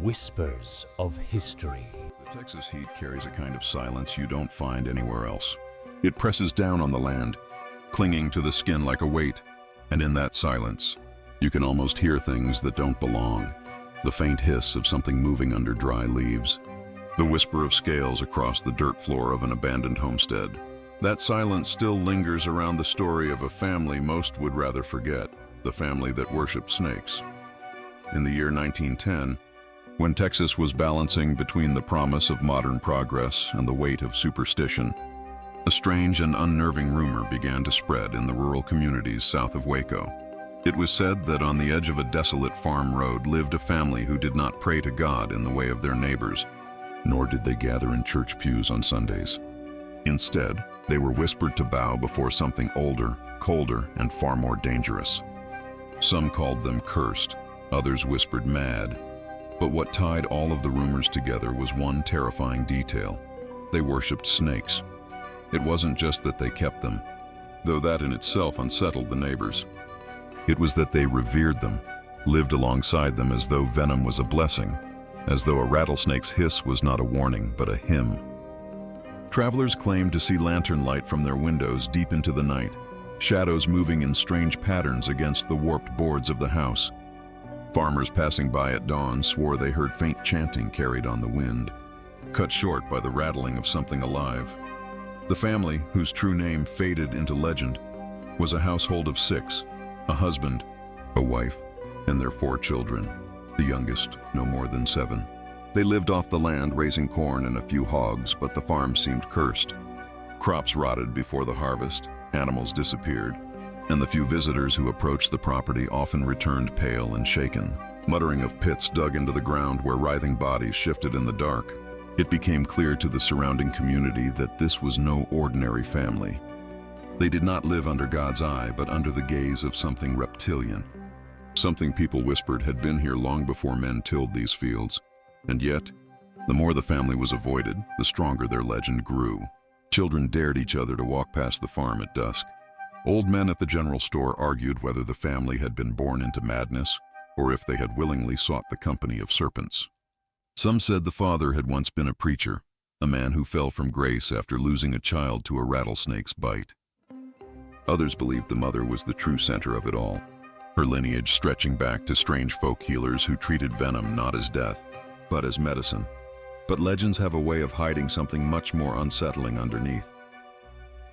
Whispers of history. The Texas heat carries a kind of silence you don't find anywhere else. It presses down on the land, clinging to the skin like a weight, and in that silence, you can almost hear things that don't belong. The faint hiss of something moving under dry leaves. The whisper of scales across the dirt floor of an abandoned homestead. That silence still lingers around the story of a family most would rather forget, the family that worshipped snakes. In the year 1910, when Texas was balancing between the promise of modern progress and the weight of superstition, a strange and unnerving rumor began to spread in the rural communities south of Waco. It was said that on the edge of a desolate farm road lived a family who did not pray to God in the way of their neighbors, nor did they gather in church pews on Sundays. Instead, they were whispered to bow before something older, colder, and far more dangerous. Some called them cursed, others whispered mad. But what tied all of the rumors together was one terrifying detail. They worshipped snakes. It wasn't just that they kept them, though that in itself unsettled the neighbors. It was that they revered them, lived alongside them as though venom was a blessing, as though a rattlesnake's hiss was not a warning but a hymn. Travelers claimed to see lantern light from their windows deep into the night, shadows moving in strange patterns against the warped boards of the house. Farmers passing by at dawn swore they heard faint chanting carried on the wind, cut short by the rattling of something alive. The family, whose true name faded into legend, was a household of 6, a husband, a wife, and their 4 children, the youngest no more than 7. They lived off the land raising corn and a few hogs, but the farm seemed cursed. Crops rotted before the harvest, animals disappeared, and the few visitors who approached the property often returned pale and shaken, muttering of pits dug into the ground where writhing bodies shifted in the dark. It became clear to the surrounding community that this was no ordinary family. They did not live under God's eye, but under the gaze of something reptilian. Something people whispered had been here long before men tilled these fields. And yet, the more the family was avoided, the stronger their legend grew. Children dared each other to walk past the farm at dusk. Old men at the general store argued whether the family had been born into madness or if they had willingly sought the company of serpents. Some said the father had once been a preacher, a man who fell from grace after losing a child to a rattlesnake's bite. Others believed the mother was the true center of it all, her lineage stretching back to strange folk healers who treated venom not as death, but as medicine. But legends have a way of hiding something much more unsettling underneath.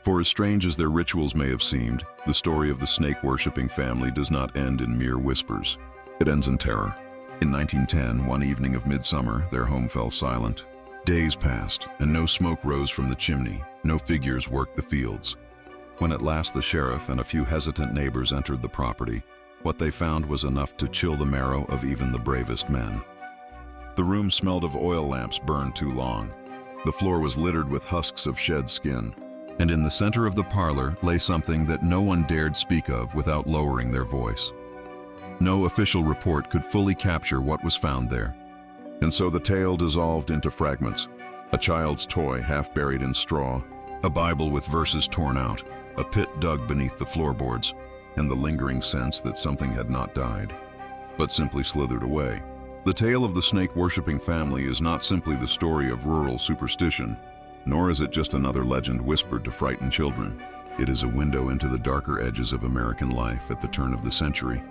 For as strange as their rituals may have seemed, the story of the snake-worshipping family does not end in mere whispers. It ends in terror. In 1910, one evening of midsummer, their home fell silent. Days passed, and no smoke rose from the chimney, no figures worked the fields. When at last the sheriff and a few hesitant neighbors entered the property, what they found was enough to chill the marrow of even the bravest men. The room smelled of oil lamps burned too long. The floor was littered with husks of shed skin, and in the center of the parlor lay something that no one dared speak of without lowering their voice. No official report could fully capture what was found there. And so the tale dissolved into fragments. A child's toy half buried in straw, a Bible with verses torn out, a pit dug beneath the floorboards, and the lingering sense that something had not died, but simply slithered away. The tale of the snake-worshipping family is not simply the story of rural superstition, nor is it just another legend whispered to frighten children. It is a window into the darker edges of American life at the turn of the century,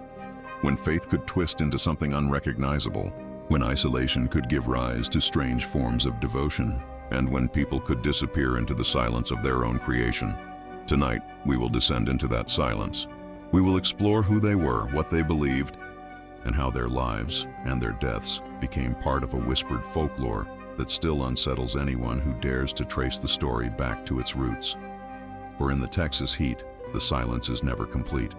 when faith could twist into something unrecognizable, when isolation could give rise to strange forms of devotion, and when people could disappear into the silence of their own creation. Tonight, we will descend into that silence. We will explore who they were, what they believed, and how their lives and their deaths became part of a whispered folklore that still unsettles anyone who dares to trace the story back to its roots. For in the Texas heat, the silence is never complete.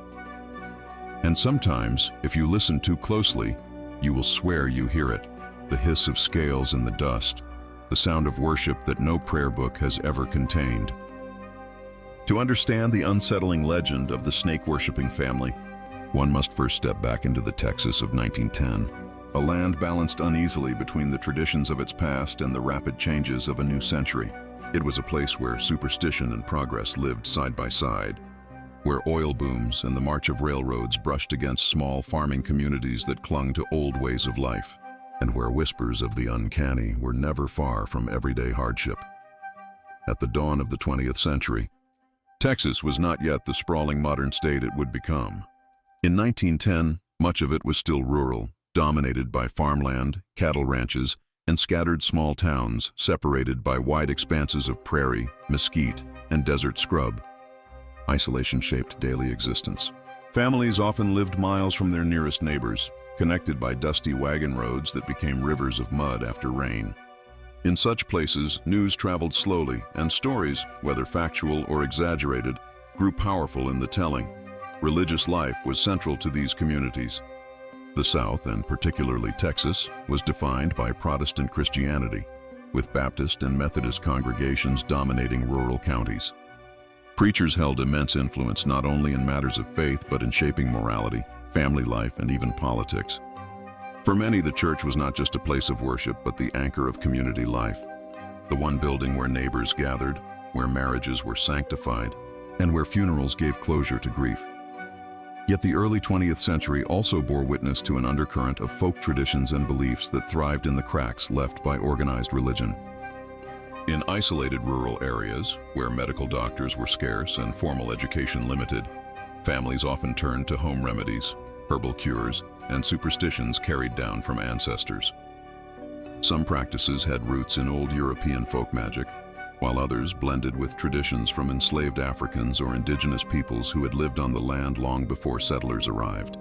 And sometimes, if you listen too closely, you will swear you hear it, the hiss of scales in the dust, the sound of worship that no prayer book has ever contained. To understand the unsettling legend of the snake-worshipping family, one must first step back into the Texas of 1910, a land balanced uneasily between the traditions of its past and the rapid changes of a new century. It was a place where superstition and progress lived side by side, where oil booms and the march of railroads brushed against small farming communities that clung to old ways of life. and where whispers of the uncanny were never far from everyday hardship. At the dawn of the 20th century, Texas was not yet the sprawling modern state it would become. In 1910, much of it was still rural, dominated by farmland, cattle ranches, and scattered small towns separated by wide expanses of prairie, mesquite, and desert scrub. Isolation shaped daily existence. Families often lived miles from their nearest neighbors, connected by dusty wagon roads that became rivers of mud after rain. In such places, news traveled slowly, and stories, whether factual or exaggerated, grew powerful in the telling. Religious life was central to these communities. The South, and particularly Texas, was defined by Protestant Christianity, with Baptist and Methodist congregations dominating rural counties. Preachers held immense influence not only in matters of faith but in shaping morality, family life, and even politics. For many, the church was not just a place of worship but the anchor of community life. The one building where neighbors gathered, where marriages were sanctified, and where funerals gave closure to grief. Yet the early 20th century also bore witness to an undercurrent of folk traditions and beliefs that thrived in the cracks left by organized religion. In isolated rural areas, where medical doctors were scarce and formal education limited, families often turned to home remedies, herbal cures, and superstitions carried down from ancestors. Some practices had roots in old European folk magic, while others blended with traditions from enslaved Africans or indigenous peoples who had lived on the land long before settlers arrived.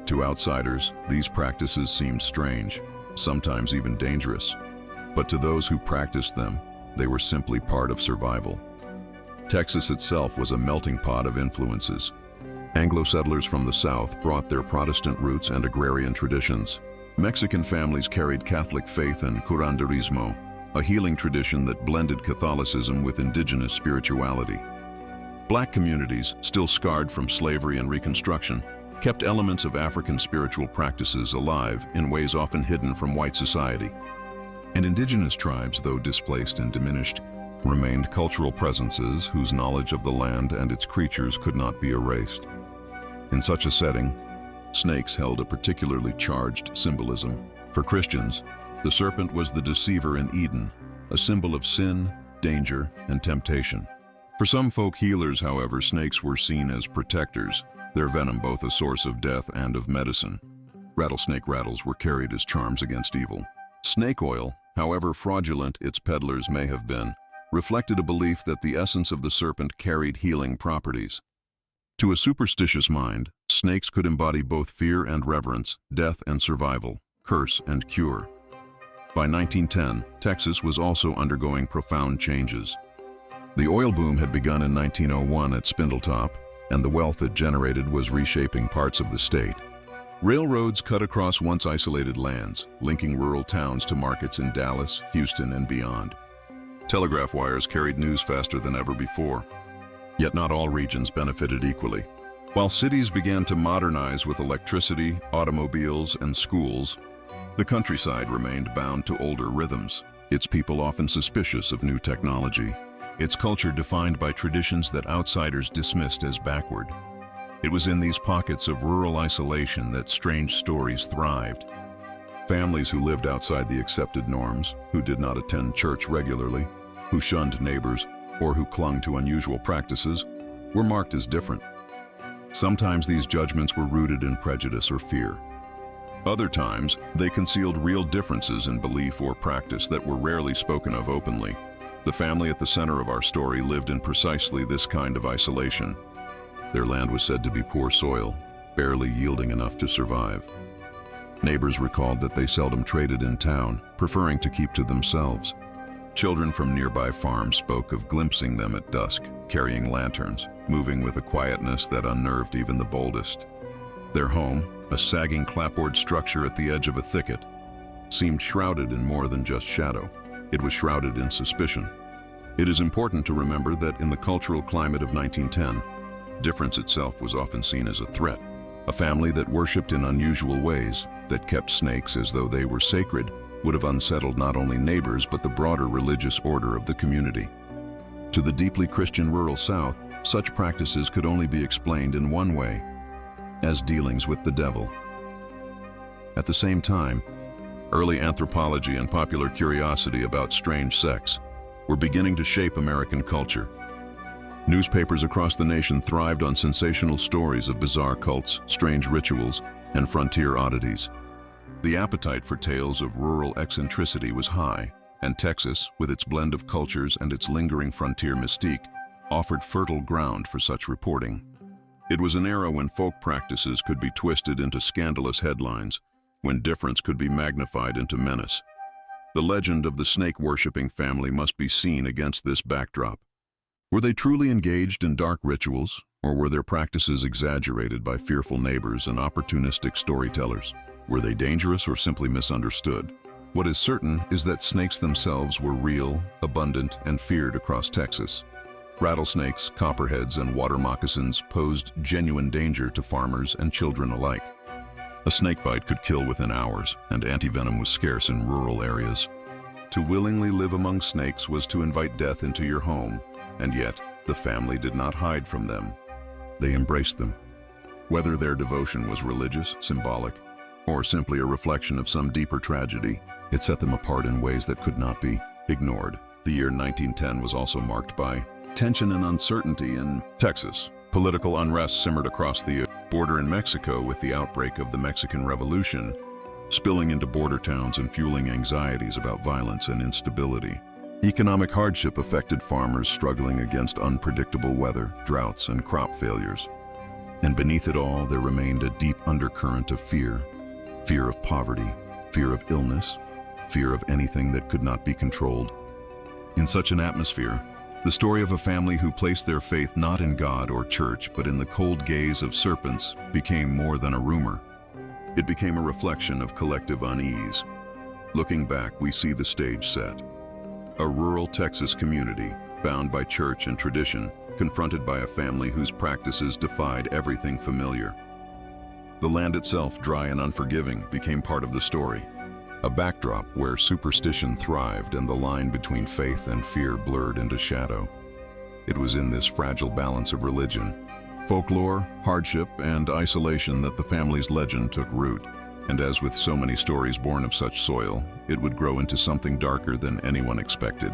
To outsiders, these practices seemed strange, sometimes even dangerous, but to those who practiced them, they were simply part of survival. Texas itself was a melting pot of influences. Anglo settlers from the South brought their Protestant roots and agrarian traditions. Mexican families carried Catholic faith and curanderismo, a healing tradition that blended Catholicism with indigenous spirituality. Black communities, still scarred from slavery and Reconstruction, kept elements of African spiritual practices alive in ways often hidden from white society. And indigenous tribes, though displaced and diminished, remained cultural presences whose knowledge of the land and its creatures could not be erased. In such a setting, snakes held a particularly charged symbolism. For Christians, the serpent was the deceiver in Eden, a symbol of sin, danger, and temptation. For some folk healers, however, snakes were seen as protectors, their venom both a source of death and of medicine. Rattlesnake rattles were carried as charms against evil. Snake oil, however fraudulent its peddlers may have been, reflected a belief that the essence of the serpent carried healing properties. To a superstitious mind, snakes could embody both fear and reverence, death and survival, curse and cure. By 1910, Texas was also undergoing profound changes. The oil boom had begun in 1901 at Spindletop, and the wealth it generated was reshaping parts of the state. Railroads cut across once isolated lands, linking rural towns to markets in Dallas, Houston, and beyond. Telegraph wires carried news faster than ever before. Yet not all regions benefited equally. While cities began to modernize with electricity, automobiles, and schools, the countryside remained bound to older rhythms, its people often suspicious of new technology, its culture defined by traditions that outsiders dismissed as backward. It was in these pockets of rural isolation that strange stories thrived. Families who lived outside the accepted norms, who did not attend church regularly, who shunned neighbors, or who clung to unusual practices, were marked as different. Sometimes these judgments were rooted in prejudice or fear. Other times, they concealed real differences in belief or practice that were rarely spoken of openly. The family at the center of our story lived in precisely this kind of isolation. Their land was said to be poor soil, barely yielding enough to survive. Neighbors recalled that they seldom traded in town, preferring to keep to themselves. Children from nearby farms spoke of glimpsing them at dusk, carrying lanterns, moving with a quietness that unnerved even the boldest. Their home, a sagging clapboard structure at the edge of a thicket, seemed shrouded in more than just shadow. It was shrouded in suspicion. It is important to remember that in the cultural climate of 1910, difference itself was often seen as a threat. A family that worshipped in unusual ways, that kept snakes as though they were sacred, would have unsettled not only neighbors but the broader religious order of the community. To the deeply Christian rural South, such practices could only be explained in one way, as dealings with the devil. At the same time, Early anthropology and popular curiosity about strange sects were beginning to shape American culture. Newspapers across the nation thrived on sensational stories of bizarre cults, strange rituals, and frontier oddities. The appetite for tales of rural eccentricity was high, and Texas, with its blend of cultures and its lingering frontier mystique, offered fertile ground for such reporting. It was an era when folk practices could be twisted into scandalous headlines, when difference could be magnified into menace. The legend of the snake-worshipping family must be seen against this backdrop. Were they truly engaged in dark rituals, or were their practices exaggerated by fearful neighbors and opportunistic storytellers? Were they dangerous or simply misunderstood? What is certain is that snakes themselves were real, abundant, and feared across Texas. Rattlesnakes, copperheads, and water moccasins posed genuine danger to farmers and children alike. A snakebite could kill within hours, and antivenom was scarce in rural areas. To willingly live among snakes was to invite death into your home, and yet the family did not hide from them. They embraced them. Whether their devotion was religious, symbolic, or simply a reflection of some deeper tragedy, it set them apart in ways that could not be ignored. The year 1910 was also marked by tension and uncertainty in Texas. Political unrest simmered across the border in Mexico with the outbreak of the Mexican Revolution, spilling into border towns and fueling anxieties about violence and instability. Economic hardship affected farmers struggling against unpredictable weather, droughts, and crop failures. And beneath it all, there remained a deep undercurrent of fear. Fear of poverty, fear of illness, fear of anything that could not be controlled. In such an atmosphere, the story of a family who placed their faith not in God or church, but in the cold gaze of serpents, became more than a rumor. It became a reflection of collective unease. Looking back, we see the stage set. A rural Texas community, bound by church and tradition, confronted by a family whose practices defied everything familiar. The land itself, dry and unforgiving, became part of the story. A backdrop where superstition thrived and the line between faith and fear blurred into shadow. It was in this fragile balance of religion, folklore, hardship, and isolation that the family's legend took root. And as with so many stories born of such soil, it would grow into something darker than anyone expected.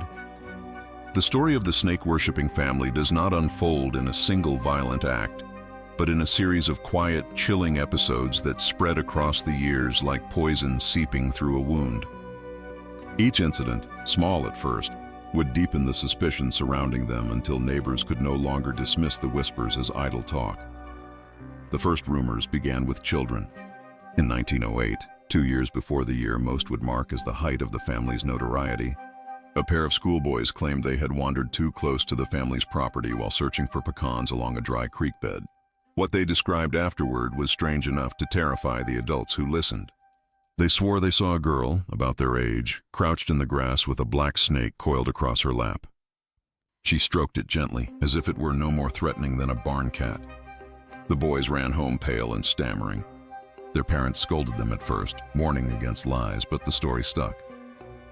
The story of the snake-worshipping family does not unfold in a single violent act, but in a series of quiet, chilling episodes that spread across the years like poison seeping through a wound. Each incident, small at first, would deepen the suspicion surrounding them until neighbors could no longer dismiss the whispers as idle talk. The first rumors began with children. In 1908, 2 years before the year most would mark as the height of the family's notoriety, a pair of schoolboys claimed they had wandered too close to the family's property while searching for pecans along a dry creek bed. What they described afterward was strange enough to terrify the adults who listened. They swore they saw a girl, about their age, crouched in the grass with a black snake coiled across her lap. She stroked it gently, as if it were no more threatening than a barn cat. The boys ran home pale and stammering. Their parents scolded them at first, warning against lies, but the story stuck.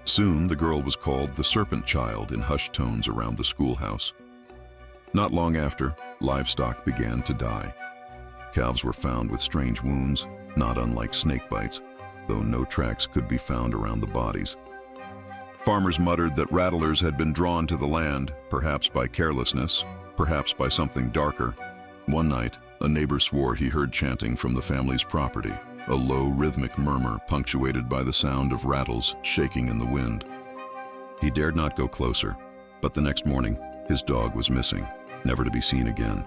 Soon, the girl was called the Serpent Child in hushed tones around the schoolhouse. Not long after, livestock began to die. Calves were found with strange wounds, not unlike snake bites, though no tracks could be found around the bodies. Farmers muttered that rattlers had been drawn to the land, perhaps by carelessness, perhaps by something darker. One night, a neighbor swore he heard chanting from the family's property, a low rhythmic murmur punctuated by the sound of rattles shaking in the wind. He dared not go closer, but the next morning, his dog was missing, never to be seen again.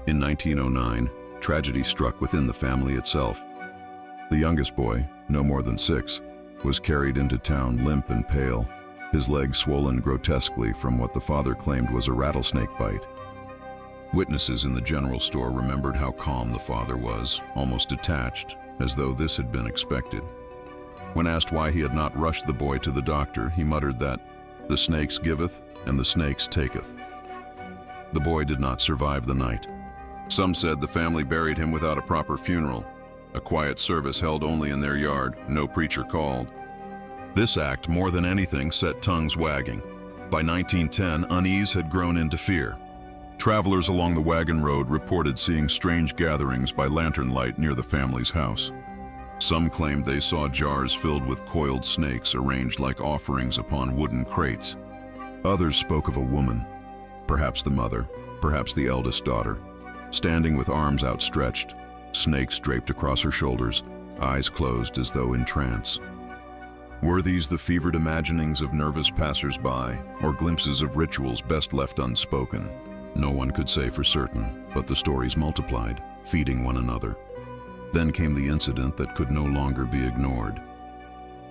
In 1909, tragedy struck within the family itself. The youngest boy, no more than 6, was carried into town limp and pale, his legs swollen grotesquely from what the father claimed was a rattlesnake bite. Witnesses in the general store remembered how calm the father was, almost detached, as though this had been expected. When asked why he had not rushed the boy to the doctor, he muttered that, "The snakes giveth, and the snakes taketh." The boy did not survive the night. Some said the family buried him without a proper funeral, a quiet service held only in their yard, no preacher called. This act, more than anything, set tongues wagging. By 1910, unease had grown into fear. Travelers along the wagon road reported seeing strange gatherings by lantern light near the family's house. Some claimed they saw jars filled with coiled snakes arranged like offerings upon wooden crates. Others spoke of a woman, perhaps the mother, perhaps the eldest daughter, standing with arms outstretched, snakes draped across her shoulders, eyes closed as though in trance. Were these the fevered imaginings of nervous passers-by, or glimpses of rituals best left unspoken? No one could say for certain, but the stories multiplied, feeding one another. Then came the incident that could no longer be ignored.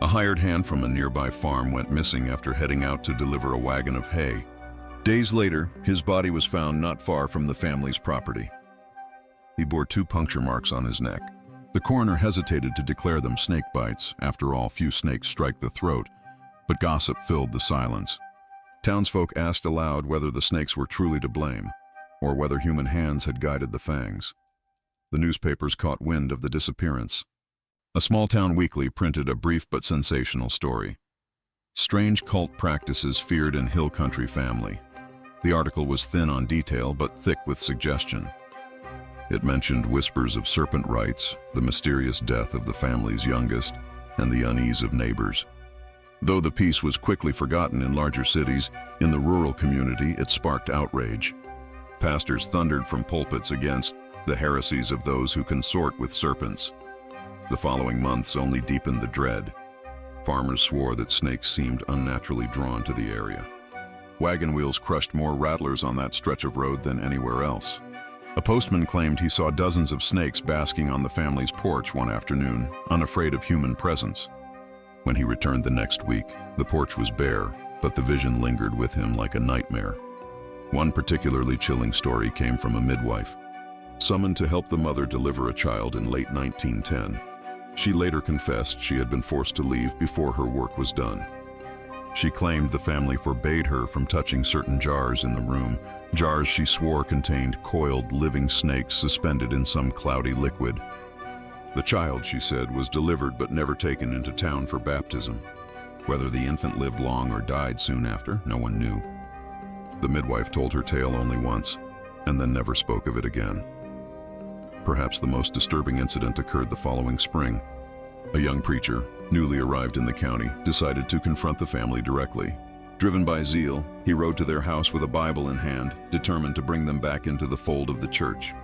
A hired hand from a nearby farm went missing after heading out to deliver a wagon of hay. Days later, his body was found not far from the family's property. He bore 2 puncture marks on his neck. The coroner hesitated to declare them snake bites. After all, few snakes strike the throat, but gossip filled the silence. Townsfolk asked aloud whether the snakes were truly to blame, or whether human hands had guided the fangs. The newspapers caught wind of the disappearance. A small-town weekly printed a brief but sensational story. Strange cult practices feared in hill country family. The article was thin on detail but thick with suggestion. It mentioned whispers of serpent rites, the mysterious death of the family's youngest, and the unease of neighbors. Though the piece was quickly forgotten in larger cities, in the rural community it sparked outrage. Pastors thundered from pulpits against the heresies of those who consort with serpents. The following months only deepened the dread. Farmers swore that snakes seemed unnaturally drawn to the area. Wagon wheels crushed more rattlers on that stretch of road than anywhere else. A postman claimed he saw dozens of snakes basking on the family's porch one afternoon, unafraid of human presence. When he returned the next week, the porch was bare, but the vision lingered with him like a nightmare. One particularly chilling story came from a midwife, summoned to help the mother deliver a child in late 1910. She later confessed she had been forced to leave before her work was done. She claimed the family forbade her from touching certain jars in the room, jars she swore contained coiled living snakes suspended in some cloudy liquid. The child, she said, was delivered but never taken into town for baptism. Whether the infant lived long or died soon after, no one knew. The midwife told her tale only once, and then never spoke of it again. Perhaps the most disturbing incident occurred the following spring. A young preacher, newly arrived in the county, decided to confront the family directly. Driven by zeal, he rode to their house with a Bible in hand, determined to bring them back into the fold of the church.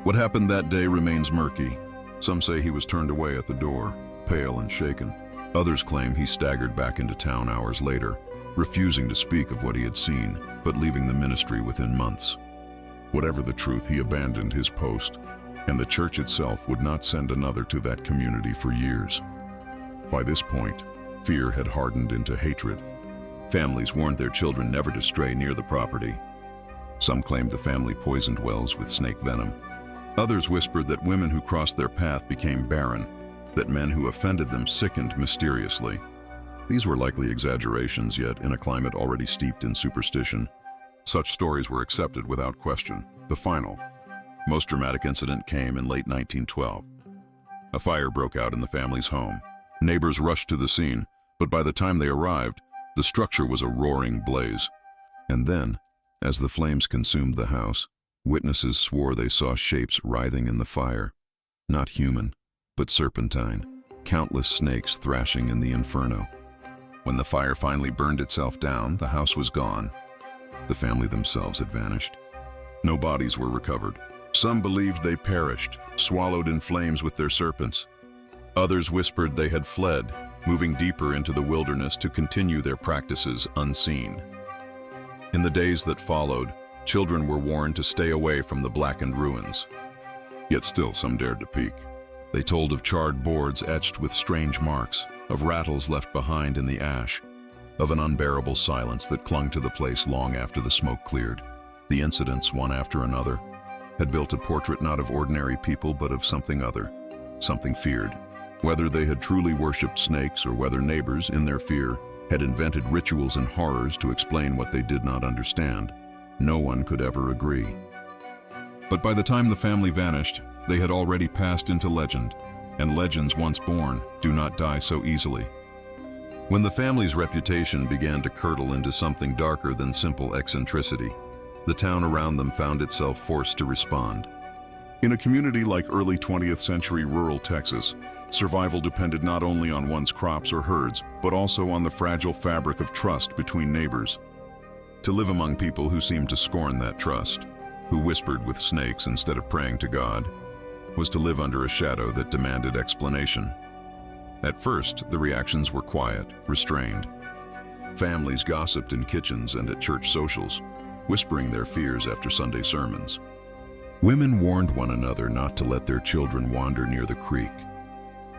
What happened that day remains murky. Some say he was turned away at the door, pale and shaken. Others claim he staggered back into town hours later, refusing to speak of what he had seen, but leaving the ministry within months. Whatever the truth, he abandoned his post, and the church itself would not send another to that community for years. By this point, fear had hardened into hatred. Families warned their children never to stray near the property. Some claimed the family poisoned wells with snake venom. Others whispered that women who crossed their path became barren, that men who offended them sickened mysteriously. These were likely exaggerations, yet in a climate already steeped in superstition, such stories were accepted without question. The final, most dramatic incident came in late 1912. A fire broke out in the family's home. Neighbors rushed to the scene, but by the time they arrived, the structure was a roaring blaze. And then, as the flames consumed the house, witnesses swore they saw shapes writhing in the fire. Not human, but serpentine, countless snakes thrashing in the inferno. When the fire finally burned itself down, the house was gone. The family themselves had vanished. No bodies were recovered. Some believed they perished, swallowed in flames with their serpents. Others whispered they had fled, moving deeper into the wilderness to continue their practices unseen. In the days that followed, children were warned to stay away from the blackened ruins. Yet still some dared to peek. They told of charred boards etched with strange marks, of rattles left behind in the ash, of an unbearable silence that clung to the place long after the smoke cleared. The incidents, one after another, had built a portrait not of ordinary people but of something other, something feared. Whether they had truly worshipped snakes or whether neighbors, in their fear, had invented rituals and horrors to explain what they did not understand, no one could ever agree. But by the time the family vanished, they had already passed into legend, and legends once born do not die so easily. When the family's reputation began to curdle into something darker than simple eccentricity, the town around them found itself forced to respond. In a community like early 20th century rural Texas, Survival depended not only on one's crops or herds, but also on the fragile fabric of trust between neighbors. To live among people who seemed to scorn that trust, who whispered with snakes instead of praying to God, was to live under a shadow that demanded explanation. At first, the reactions were quiet, restrained. Families gossiped in kitchens and at church socials, whispering their fears after Sunday sermons. Women warned one another not to let their children wander near the creek.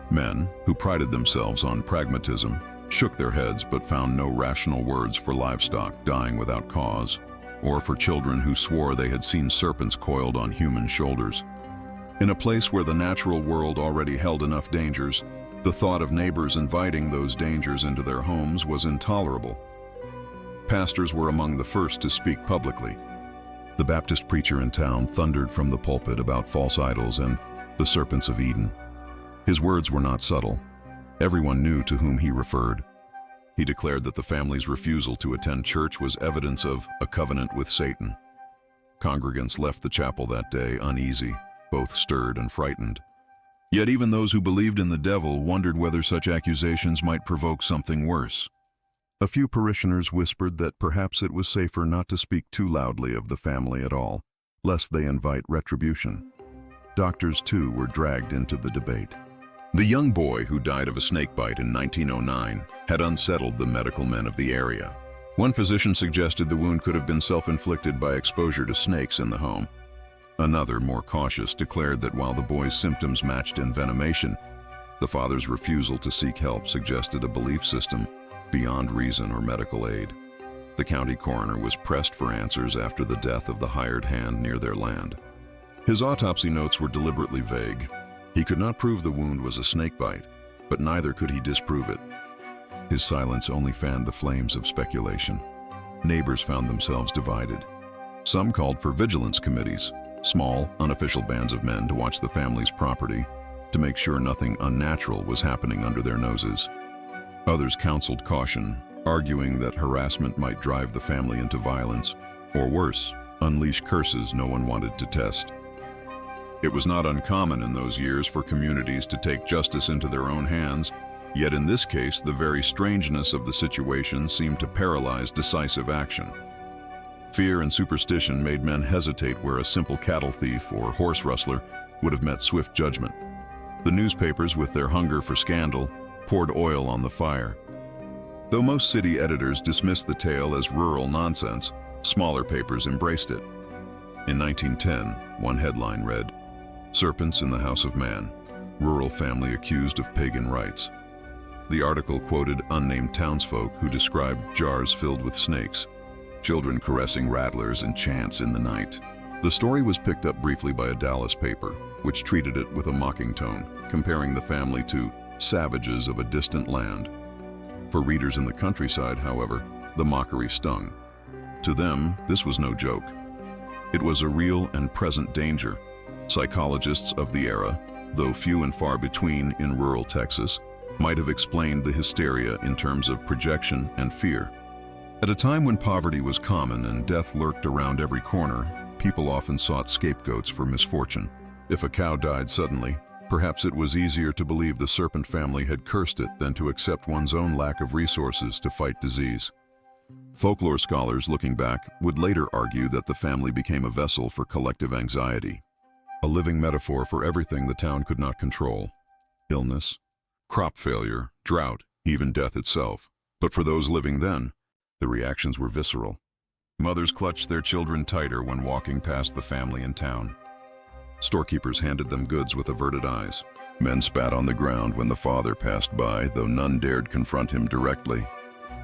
Men, who prided themselves on pragmatism, shook their heads but found no rational words for livestock dying without cause, or for children who swore they had seen serpents coiled on human shoulders. In a place where the natural world already held enough dangers, the thought of neighbors inviting those dangers into their homes was intolerable. Pastors were among the first to speak publicly. The Baptist preacher in town thundered from the pulpit about false idols and the serpents of Eden. His words were not subtle. Everyone knew to whom he referred. He declared that the family's refusal to attend church was evidence of a covenant with Satan. Congregants left the chapel that day uneasy, both stirred and frightened. Yet even those who believed in the devil wondered whether such accusations might provoke something worse. A few parishioners whispered that perhaps it was safer not to speak too loudly of the family at all, lest they invite retribution. Doctors, too, were dragged into the debate. The young boy who died of a snakebite in 1909 had unsettled the medical men of the area. One physician suggested the wound could have been self-inflicted by exposure to snakes in the home. Another, more cautious, declared that while the boy's symptoms matched envenomation, the father's refusal to seek help suggested a belief system beyond reason or medical aid. The county coroner was pressed for answers after the death of the hired hand near their land. His autopsy notes were deliberately vague. He could not prove the wound was a snakebite, but neither could he disprove it. His silence only fanned the flames of speculation. Neighbors found themselves divided. Some called for vigilance committees, small, unofficial bands of men to watch the family's property, to make sure nothing unnatural was happening under their noses. Others counseled caution, arguing that harassment might drive the family into violence, or worse, unleash curses no one wanted to test. It was not uncommon in those years for communities to take justice into their own hands, yet in this case, the very strangeness of the situation seemed to paralyze decisive action. Fear and superstition made men hesitate where a simple cattle thief or horse rustler would have met swift judgment. The newspapers, with their hunger for scandal, poured oil on the fire. Though most city editors dismissed the tale as rural nonsense, smaller papers embraced it. In 1910, one headline read, "Serpents in the House of Man, Rural Family Accused of Pagan Rites." The article quoted unnamed townsfolk who described jars filled with snakes, children caressing rattlers and chants in the night. The story was picked up briefly by a Dallas paper, which treated it with a mocking tone, comparing the family to savages of a distant land. For readers in the countryside, however, the mockery stung. To them, this was no joke. It was a real and present danger. Psychologists of the era, though few and far between in rural Texas, might have explained the hysteria in terms of projection and fear. At a time when poverty was common and death lurked around every corner, people often sought scapegoats for misfortune. If a cow died suddenly, perhaps it was easier to believe the serpent family had cursed it than to accept one's own lack of resources to fight disease. Folklore scholars, looking back, would later argue that the family became a vessel for collective anxiety, a living metaphor for everything the town could not control: illness, crop failure, drought, even death itself. But for those living then, the reactions were visceral. Mothers clutched their children tighter when walking past the family in town. Storekeepers handed them goods with averted eyes. Men spat on the ground when the father passed by, though none dared confront him directly.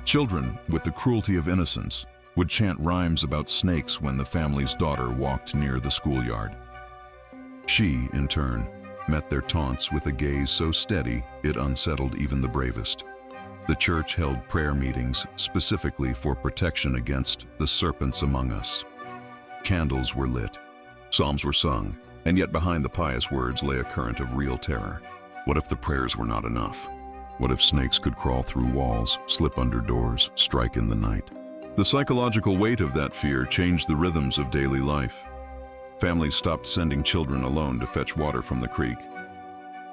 Children, with the cruelty of innocence, would chant rhymes about snakes when the family's daughter walked near the schoolyard. She, in turn, met their taunts with a gaze so steady it unsettled even the bravest. The church held prayer meetings specifically for protection against the serpents among us. Candles were lit, psalms were sung, and yet behind the pious words lay a current of real terror. What if the prayers were not enough? What if snakes could crawl through walls, slip under doors, strike in the night? The psychological weight of that fear changed the rhythms of daily life. Families stopped sending children alone to fetch water from the creek.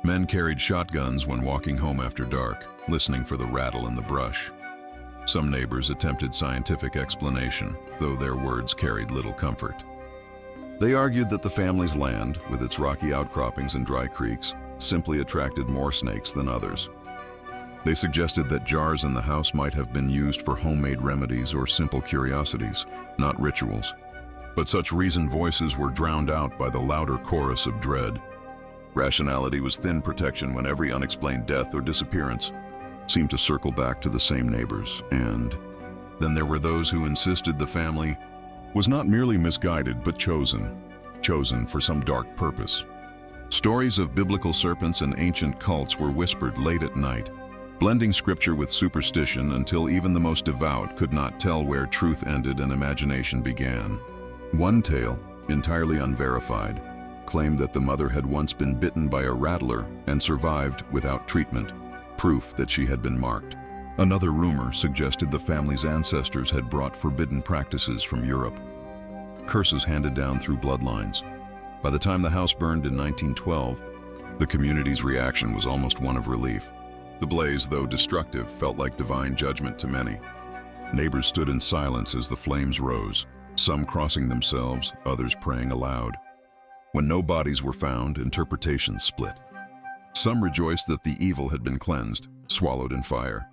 Men carried shotguns when walking home after dark, listening for the rattle in the brush. Some neighbors attempted scientific explanation, though their words carried little comfort. They argued that the family's land, with its rocky outcroppings and dry creeks, simply attracted more snakes than others. They suggested that jars in the house might have been used for homemade remedies or simple curiosities, not rituals. But such reasoned voices were drowned out by the louder chorus of dread. Rationality was thin protection when every unexplained death or disappearance seemed to circle back to the same neighbors. And then there were those who insisted the family was not merely misguided but chosen for some dark purpose. Stories of biblical serpents and ancient cults were whispered late at night, blending scripture with superstition until even the most devout could not tell where truth ended and imagination began. One tale, entirely unverified, claimed that the mother had once been bitten by a rattler and survived without treatment, proof that she had been marked. Another rumor suggested the family's ancestors had brought forbidden practices from Europe, curses handed down through bloodlines. By the time the house burned in 1912, the community's reaction was almost one of relief. The blaze, though destructive, felt like divine judgment to many. Neighbors stood in silence as the flames rose, some crossing themselves, others praying aloud. When no bodies were found, interpretations split. Some rejoiced that the evil had been cleansed, swallowed in fire.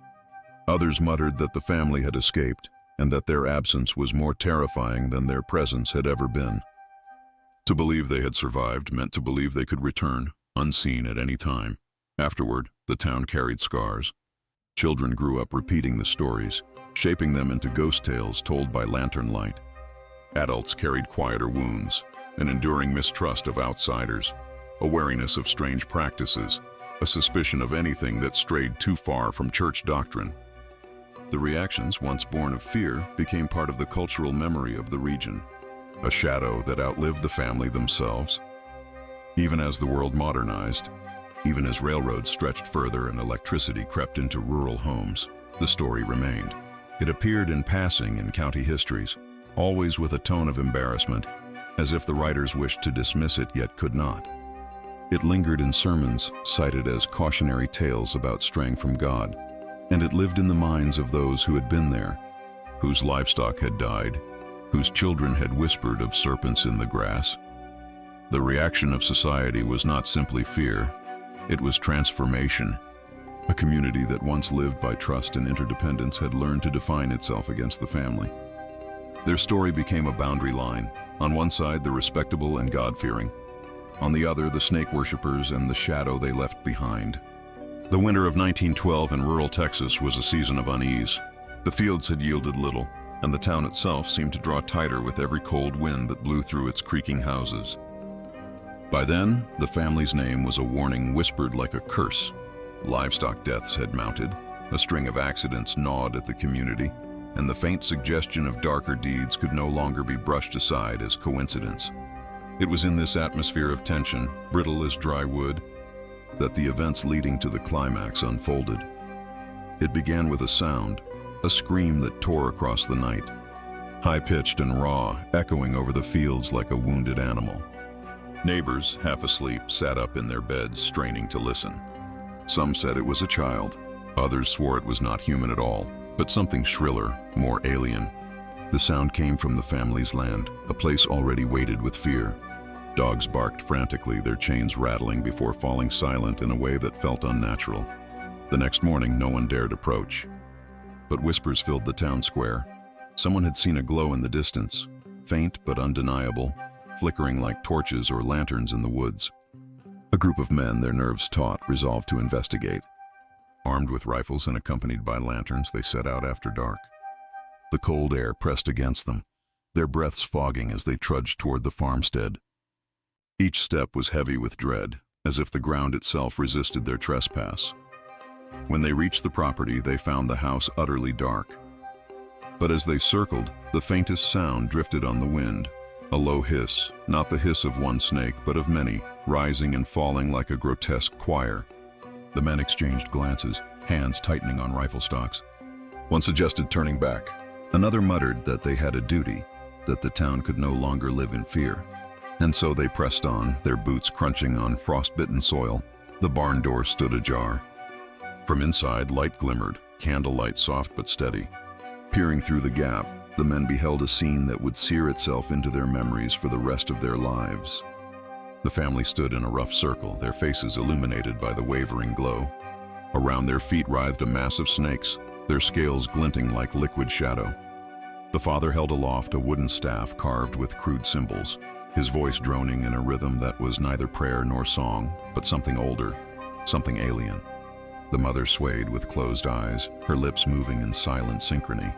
Others muttered that the family had escaped and that their absence was more terrifying than their presence had ever been. To believe they had survived meant to believe they could return, unseen at any time. Afterward, the town carried scars. Children grew up repeating the stories, shaping them into ghost tales told by lantern light. Adults carried quieter wounds, an enduring mistrust of outsiders, a wariness of strange practices, a suspicion of anything that strayed too far from church doctrine. The reactions, once born of fear, became part of the cultural memory of the region, a shadow that outlived the family themselves. Even as the world modernized, even as railroads stretched further and electricity crept into rural homes, the story remained. It appeared in passing in county histories, always with a tone of embarrassment, as if the writers wished to dismiss it yet could not. It lingered in sermons, cited as cautionary tales about straying from God, and it lived in the minds of those who had been there, whose livestock had died, whose children had whispered of serpents in the grass. The reaction of society was not simply fear, it was transformation. A community that once lived by trust and interdependence had learned to define itself against the family. Their story became a boundary line. On one side, the respectable and God-fearing. On the other, the snake worshippers and the shadow they left behind. The winter of 1912 in rural Texas was a season of unease. The fields had yielded little, and the town itself seemed to draw tighter with every cold wind that blew through its creaking houses. By then, the family's name was a warning whispered like a curse. Livestock deaths had mounted, a string of accidents gnawed at the community, and the faint suggestion of darker deeds could no longer be brushed aside as coincidence. It was in this atmosphere of tension, brittle as dry wood, that the events leading to the climax unfolded. It began with a sound, a scream that tore across the night, high-pitched and raw, echoing over the fields like a wounded animal. Neighbors, half asleep, sat up in their beds, straining to listen. Some said it was a child. Others swore it was not human at all, but something shriller, more alien. The sound came from the family's land, a place already weighted with fear. Dogs barked frantically, their chains rattling before falling silent in a way that felt unnatural. The next morning, no one dared approach. But whispers filled the town square. Someone had seen a glow in the distance, faint but undeniable, flickering like torches or lanterns in the woods. A group of men, their nerves taut, resolved to investigate. Armed with rifles and accompanied by lanterns, they set out after dark. The cold air pressed against them, their breaths fogging as they trudged toward the farmstead. Each step was heavy with dread, as if the ground itself resisted their trespass. When they reached the property, they found the house utterly dark. But as they circled, the faintest sound drifted on the wind, a low hiss, not the hiss of one snake, but of many, rising and falling like a grotesque choir. The men exchanged glances, hands tightening on rifle stocks. One suggested turning back. Another muttered that they had a duty, that the town could no longer live in fear. And so they pressed on, their boots crunching on frost-bitten soil, The barn door stood ajar. From inside, light glimmered, candlelight soft but steady. Peering through the gap, the men beheld a scene that would sear itself into their memories for the rest of their lives. The family stood in a rough circle, their faces illuminated by the wavering glow. Around their feet writhed a mass of snakes, their scales glinting like liquid shadow. The father held aloft a wooden staff carved with crude symbols, his voice droning in a rhythm that was neither prayer nor song, but something older, something alien. The mother swayed with closed eyes, her lips moving in silent synchrony.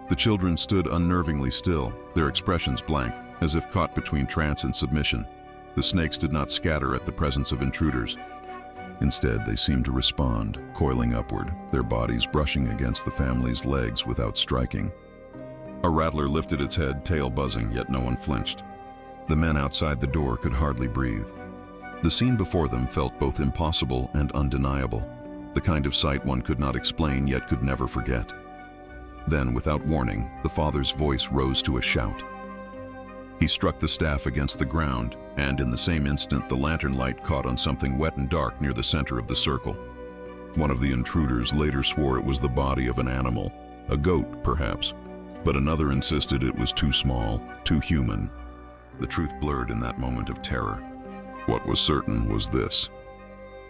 The children stood unnervingly still, their expressions blank, as if caught between trance and submission. The snakes did not scatter at the presence of intruders. Instead, they seemed to respond, coiling upward, their bodies brushing against the family's legs without striking. A rattler lifted its head, tail buzzing, yet no one flinched. The men outside the door could hardly breathe. The scene before them felt both impossible and undeniable, the kind of sight one could not explain yet could never forget. Then, without warning, the father's voice rose to a shout. He struck the staff against the ground, and in the same instant the lantern light caught on something wet and dark near the center of the circle. One of the intruders later swore it was the body of an animal, a goat perhaps, but another insisted it was too small, too human. The truth blurred in that moment of terror. What was certain was this.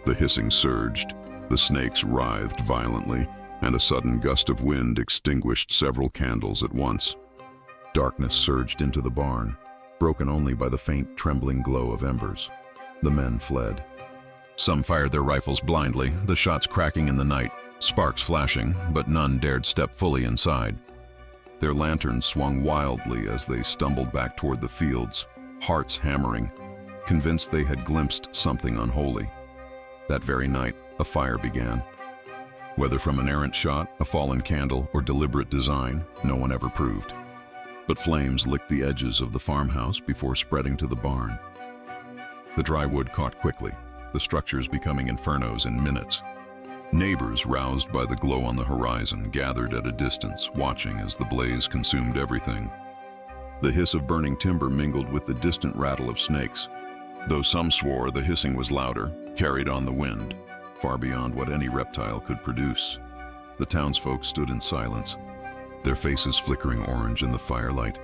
The hissing surged, the snakes writhed violently, and a sudden gust of wind extinguished several candles at once. Darkness surged into the barn, broken only by the faint, trembling glow of embers. The men fled. Some fired their rifles blindly, the shots cracking in the night, sparks flashing, but none dared step fully inside. Their lanterns swung wildly as they stumbled back toward the fields, hearts hammering, convinced they had glimpsed something unholy. That very night, a fire began. Whether from an errant shot, a fallen candle, or deliberate design, no one ever proved. But flames licked the edges of the farmhouse before spreading to the barn. The dry wood caught quickly, the structures becoming infernos in minutes. Neighbors, roused by the glow on the horizon, gathered at a distance, watching as the blaze consumed everything. The hiss of burning timber mingled with the distant rattle of snakes. Though some swore the hissing was louder, carried on the wind, far beyond what any reptile could produce. The townsfolk stood in silence, their faces flickering orange in the firelight.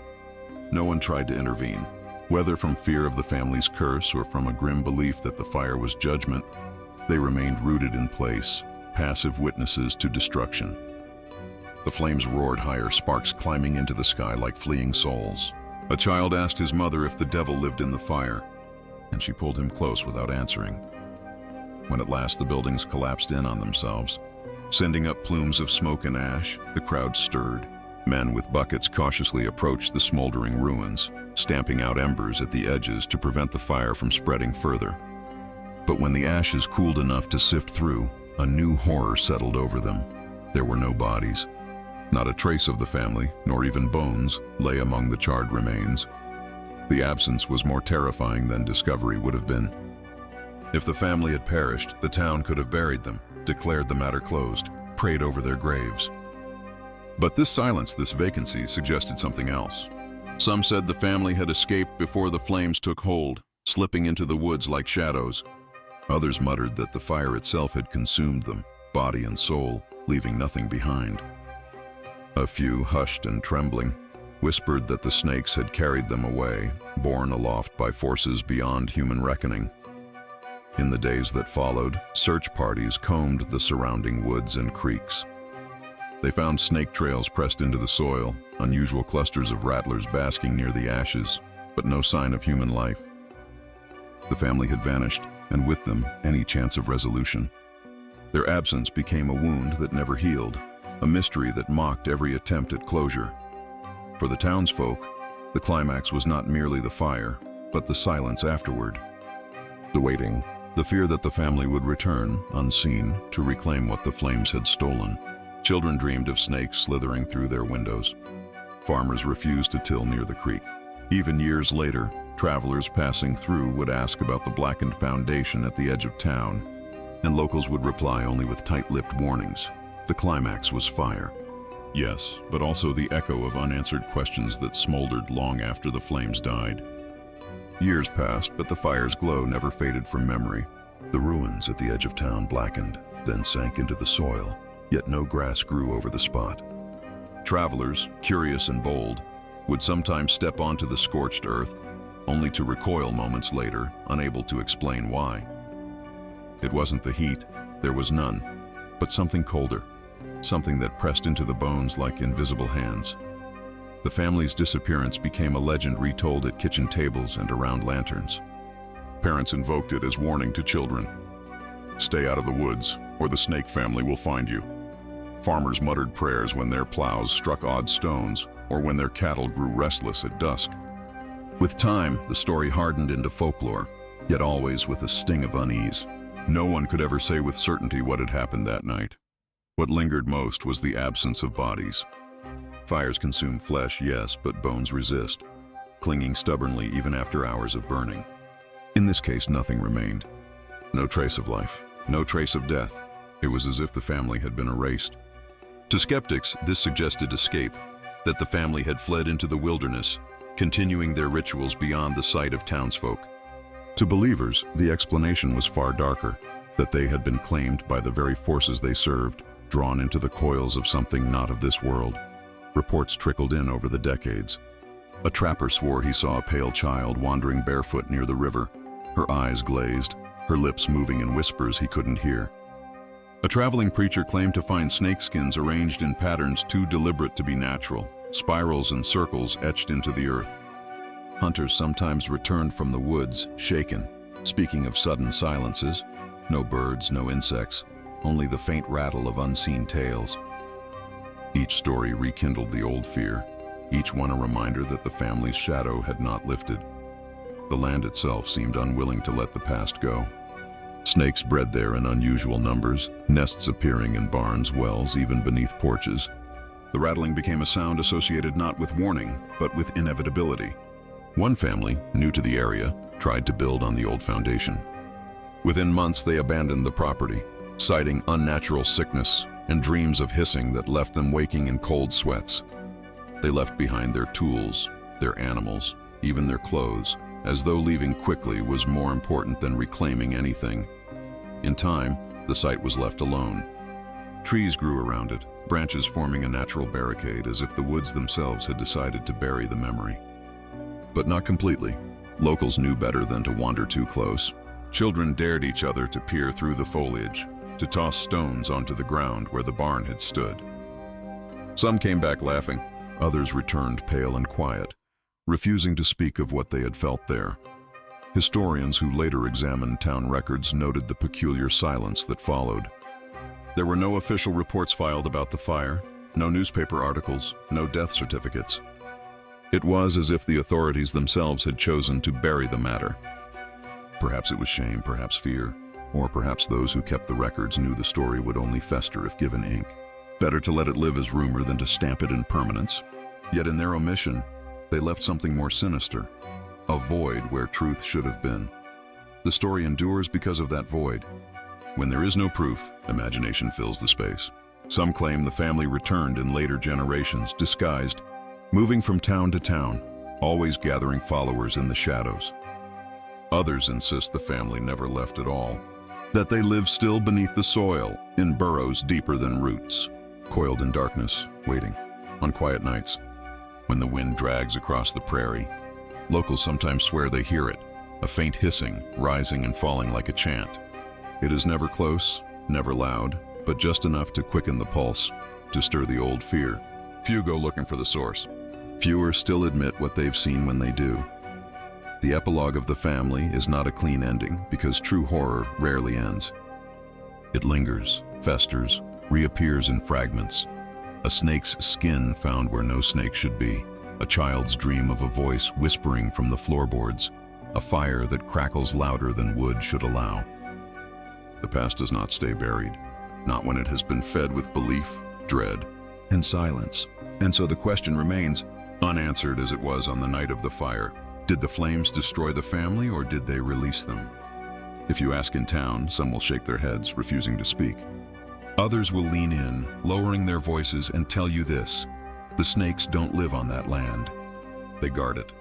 No one tried to intervene, whether from fear of the family's curse or from a grim belief that the fire was judgment. They remained rooted in place, passive witnesses to destruction. The flames roared higher, sparks climbing into the sky like fleeing souls. A child asked his mother if the devil lived in the fire, and she pulled him close without answering. When at last the buildings collapsed in on themselves, sending up plumes of smoke and ash, the crowd stirred. Men with buckets cautiously approached the smoldering ruins, stamping out embers at the edges to prevent the fire from spreading further. But when the ashes cooled enough to sift through, a new horror settled over them. There were no bodies. Not a trace of the family, nor even bones, lay among the charred remains. The absence was more terrifying than discovery would have been. If the family had perished, the town could have buried them, declared the matter closed, prayed over their graves. But this silence, this vacancy, suggested something else. Some said the family had escaped before the flames took hold, slipping into the woods like shadows. Others muttered that the fire itself had consumed them, body and soul, leaving nothing behind. A few, hushed and trembling, whispered that the snakes had carried them away, borne aloft by forces beyond human reckoning. In the days that followed, search parties combed the surrounding woods and creeks. They found snake trails pressed into the soil, unusual clusters of rattlers basking near the ashes, but no sign of human life. The family had vanished, and with them, any chance of resolution. Their absence became a wound that never healed, a mystery that mocked every attempt at closure. For the townsfolk, the climax was not merely the fire, but the silence afterward. The waiting, the fear that the family would return, unseen, to reclaim what the flames had stolen. Children dreamed of snakes slithering through their windows. Farmers refused to till near the creek. Even years later, travelers passing through would ask about the blackened foundation at the edge of town, and locals would reply only with tight-lipped warnings. The climax was fire. Yes, but also the echo of unanswered questions that smoldered long after the flames died. Years passed, but the fire's glow never faded from memory. The ruins at the edge of town blackened, then sank into the soil, yet no grass grew over the spot. Travelers, curious and bold, would sometimes step onto the scorched earth, only to recoil moments later, unable to explain why. It wasn't the heat, there was none, but something colder, something that pressed into the bones like invisible hands. The family's disappearance became a legend retold at kitchen tables and around lanterns. Parents invoked it as warning to children. Stay out of the woods, or the snake family will find you. Farmers muttered prayers when their plows struck odd stones, or when their cattle grew restless at dusk. With time, the story hardened into folklore, yet always with a sting of unease. No one could ever say with certainty what had happened that night. What lingered most was the absence of bodies. Fires consume flesh, yes, but bones resist, clinging stubbornly even after hours of burning. In this case, nothing remained. No trace of life, no trace of death. It was as if the family had been erased. To skeptics, this suggested escape, that the family had fled into the wilderness, continuing their rituals beyond the sight of townsfolk. To believers, the explanation was far darker, that they had been claimed by the very forces they served, drawn into the coils of something not of this world. Reports trickled in over the decades. A trapper swore he saw a pale child wandering barefoot near the river, her eyes glazed, her lips moving in whispers he couldn't hear. A traveling preacher claimed to find snakeskins arranged in patterns too deliberate to be natural, spirals and circles etched into the earth. Hunters sometimes returned from the woods, shaken, speaking of sudden silences. No birds, no insects, only the faint rattle of unseen tales. Each story rekindled the old fear, each one a reminder that the family's shadow had not lifted. The land itself seemed unwilling to let the past go. Snakes bred there in unusual numbers, nests appearing in barns, wells, even beneath porches. The rattling became a sound associated not with warning, but with inevitability. One family, new to the area, tried to build on the old foundation. Within months, they abandoned the property, citing unnatural sickness and dreams of hissing that left them waking in cold sweats. They left behind their tools, their animals, even their clothes, as though leaving quickly was more important than reclaiming anything. In time, the site was left alone. Trees grew around it, branches forming a natural barricade, as if the woods themselves had decided to bury the memory. But not completely. Locals knew better than to wander too close. Children dared each other to peer through the foliage, to toss stones onto the ground where the barn had stood. Some came back laughing, others returned pale and quiet, refusing to speak of what they had felt there. Historians who later examined town records noted the peculiar silence that followed. There were no official reports filed about the fire, no newspaper articles, no death certificates. It was as if the authorities themselves had chosen to bury the matter. Perhaps it was shame, perhaps fear, or perhaps those who kept the records knew the story would only fester if given ink. Better to let it live as rumor than to stamp it in permanence. Yet in their omission, they left something more sinister, a void where truth should have been. The story endures because of that void. When there is no proof, imagination fills the space. Some claim the family returned in later generations, disguised, moving from town to town, always gathering followers in the shadows. Others insist the family never left at all, that they live still beneath the soil, in burrows deeper than roots, coiled in darkness, waiting, on quiet nights. When the wind drags across the prairie, locals sometimes swear they hear it, a faint hissing, rising and falling like a chant. It is never close, never loud, but just enough to quicken the pulse, to stir the old fear. Few go looking for the source. Fewer still admit what they've seen when they do. The epilogue of the family is not a clean ending because true horror rarely ends. It lingers, festers, reappears in fragments. A snake's skin found where no snake should be, a child's dream of a voice whispering from the floorboards, a fire that crackles louder than wood should allow. The past does not stay buried, not when it has been fed with belief, dread, and silence. And so the question remains, unanswered as it was on the night of the fire. Did the flames destroy the family or did they release them? If you ask in town, some will shake their heads, refusing to speak. Others will lean in, lowering their voices and tell you this: the snakes don't live on that land. They guard it.